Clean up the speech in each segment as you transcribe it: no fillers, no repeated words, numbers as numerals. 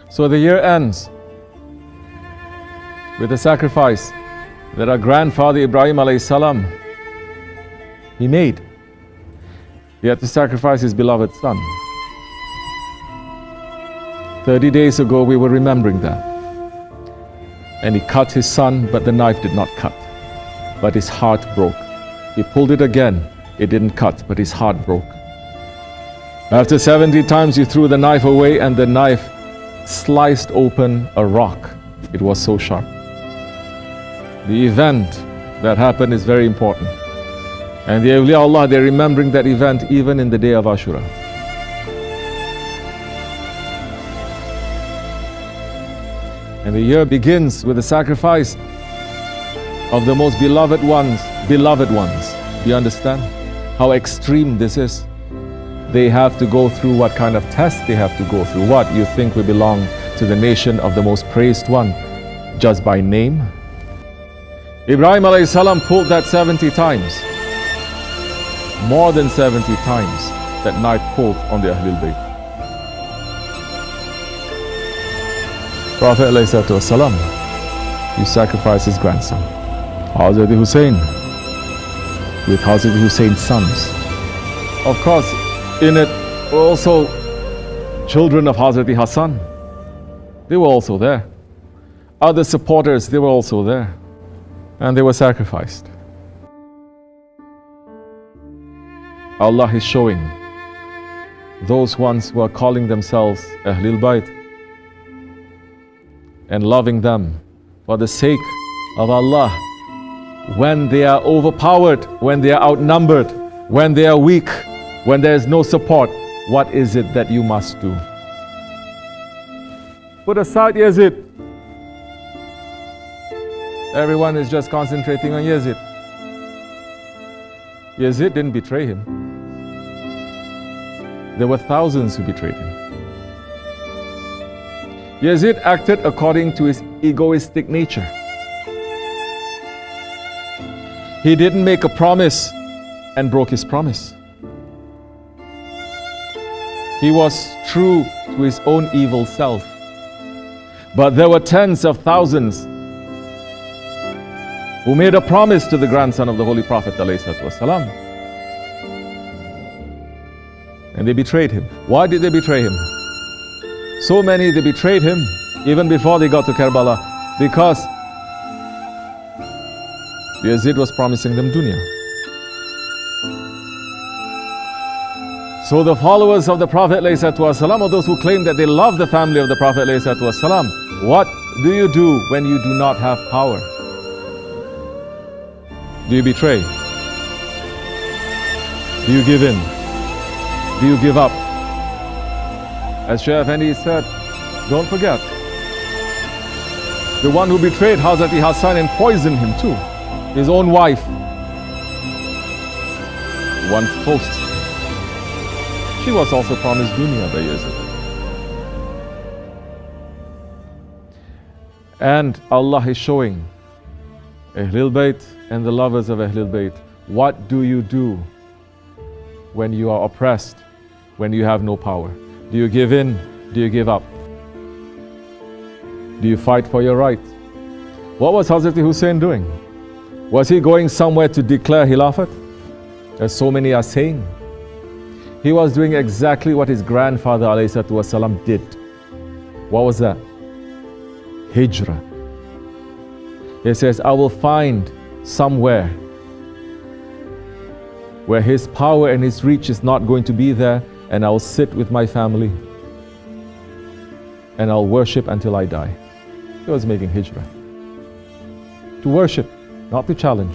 So the year ends with a sacrifice that our grandfather Ibrahim alayhi salam, he made. He had to sacrifice his beloved son. 30 days ago we were remembering that. And he cut his son, but the knife did not cut. But his heart broke. He pulled it again, it didn't cut, but his heart broke. After 70 times he threw the knife away, and the knife sliced open a rock. It was so sharp. The event that happened is very important. And the awliya Allah, they're remembering that event even in the day of Ashura. And the year begins with the sacrifice of the most beloved ones. Do you understand how extreme this is? They have to go through what kind of test they have to go through. What, you think we belong to the nation of the most praised one just by name? Ibrahim alayhi salam pulled that 70 times. More than 70 times that knife pulled on the Ahlul Bayt. Prophet alayhi salatu wasalam, he sacrificed his grandson, Hazrat Hussein, with Hazrat Hussein's sons. Of course, in it were also children of Hazrat Hassan. They were also there. Other supporters, they were also there. And they were sacrificed. Allah is showing those ones who are calling themselves Ahlul Bayt and loving them for the sake of Allah, when they are overpowered, when they are outnumbered, when they are weak, when there is no support, what is it that you must do? Put aside Yazid. Everyone is just concentrating on Yazid. Yazid didn't betray him. There were thousands who betrayed him. Yazid acted according to his egoistic nature. He didn't make a promise and broke his promise. He was true to his own evil self. But there were tens of thousands who made a promise to the grandson of the Holy Prophet ﷺ. And they betrayed him. Why did they betray him? So many, they betrayed him even before they got to Karbala, because Yazid was promising them dunya. So the followers of the Prophet ﷺ, or those who claim that they love the family of the Prophet ﷺ, what do you do when you do not have power? Do you betray? Do you give in? Do you give up? As Shaykh Effendi said, don't forget, the one who betrayed Hazrat Hassan and poisoned him too, his own wife, once post. She was also promised dunya by Yazid. And Allah is showing Ahlul Bayt and the lovers of Ahlul Bayt, what do you do when you are oppressed, when you have no power? Do you give in? Do you give up? Do you fight for your right? What was Hazrat Hussein doing? Was he going somewhere to declare Khilafat, as so many are saying? He was doing exactly what his grandfather ﷺ did. What was that? Hijrah. He says, I will find somewhere where his power and his reach is not going to be there, and I'll sit with my family and I'll worship until I die. He was making hijrah. To worship, not to challenge.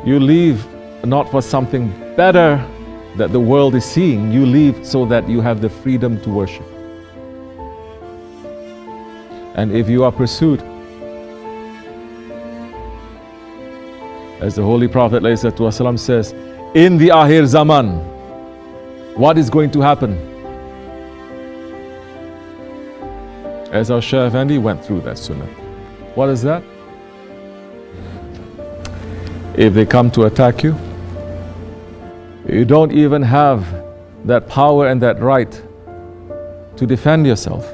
You leave not for something better that the world is seeing, you leave so that you have the freedom to worship. And if you are pursued, as the Holy Prophet ﷺ says, in the Akhir Zaman, what is going to happen? As our Shaykh Effendi went through that sunnah. What is that? If they come to attack you, you don't even have that power and that right to defend yourself.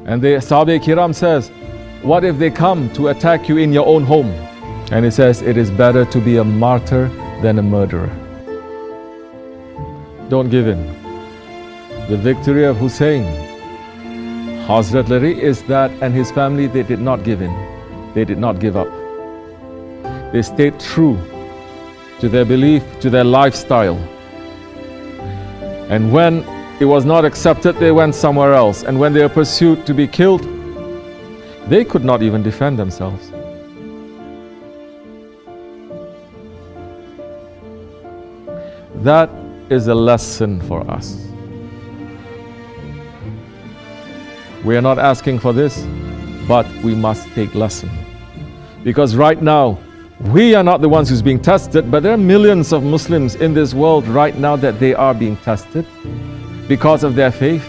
And the Sahaba Kiram says, what if they come to attack you in your own home? And he says, it is better to be a martyr than a murderer. Don't give in. The victory of Hussein, Hazrat Ali, is that, and his family, they did not give in. They did not give up. They stayed true to their belief, to their lifestyle. And when it was not accepted, they went somewhere else. And when they were pursued to be killed, they could not even defend themselves. That is a lesson for us. We are not asking for this, but we must take lesson. Because right now, we are not the ones who's being tested, but there are millions of Muslims in this world right now that they are being tested because of their faith.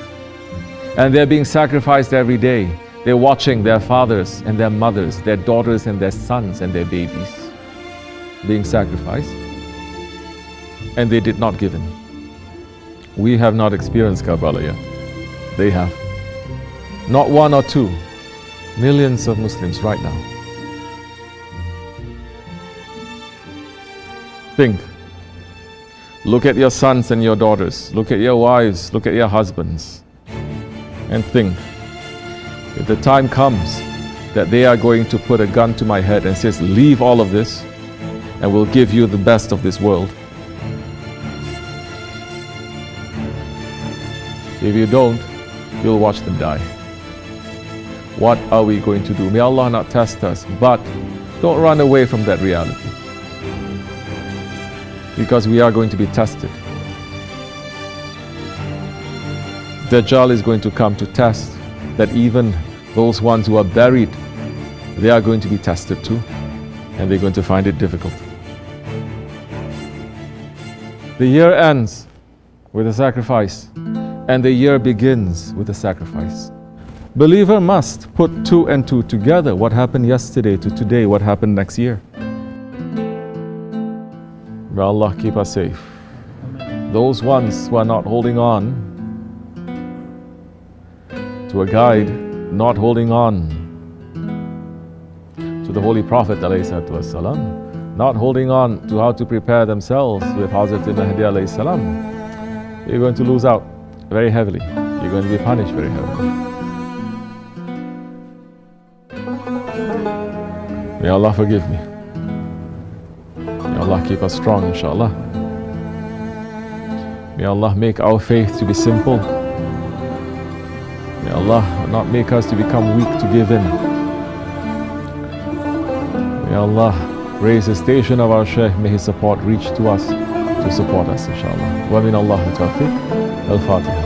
And they're being sacrificed every day. They're watching their fathers and their mothers, their daughters and their sons and their babies being sacrificed. And they did not give in. We have not experienced Karbala yet. They have. Not one or two. Millions of Muslims right now. Think. Look at your sons and your daughters. Look at your wives. Look at your husbands. And think. If the time comes that they are going to put a gun to my head and says, leave all of this and we'll give you the best of this world. If you don't, you'll watch them die. What are we going to do? May Allah not test us, but don't run away from that reality. Because we are going to be tested. Dajjal is going to come to test that even those ones who are buried, they are going to be tested too, and they're going to find it difficult. The year ends with a sacrifice, and the year begins with a sacrifice. Believer must put two and two together. What happened yesterday to today, what happened next year. May Allah keep us safe. Those ones who are not holding on to a guide, not holding on to the Holy Prophet ﷺ, not holding on to how to prepare themselves with Hazrat Mahdi ﷺ, you're going to lose out very heavily. You're going to be punished very heavily. May Allah forgive me. May Allah keep us strong, inshallah. May Allah make our faith to be simple. May Allah not make us to become weak to give in. May Allah raise the station of our Shaykh. May His support reach to us to support us, inshallah. Wa min Allah tawfiq. Al-Fatiha.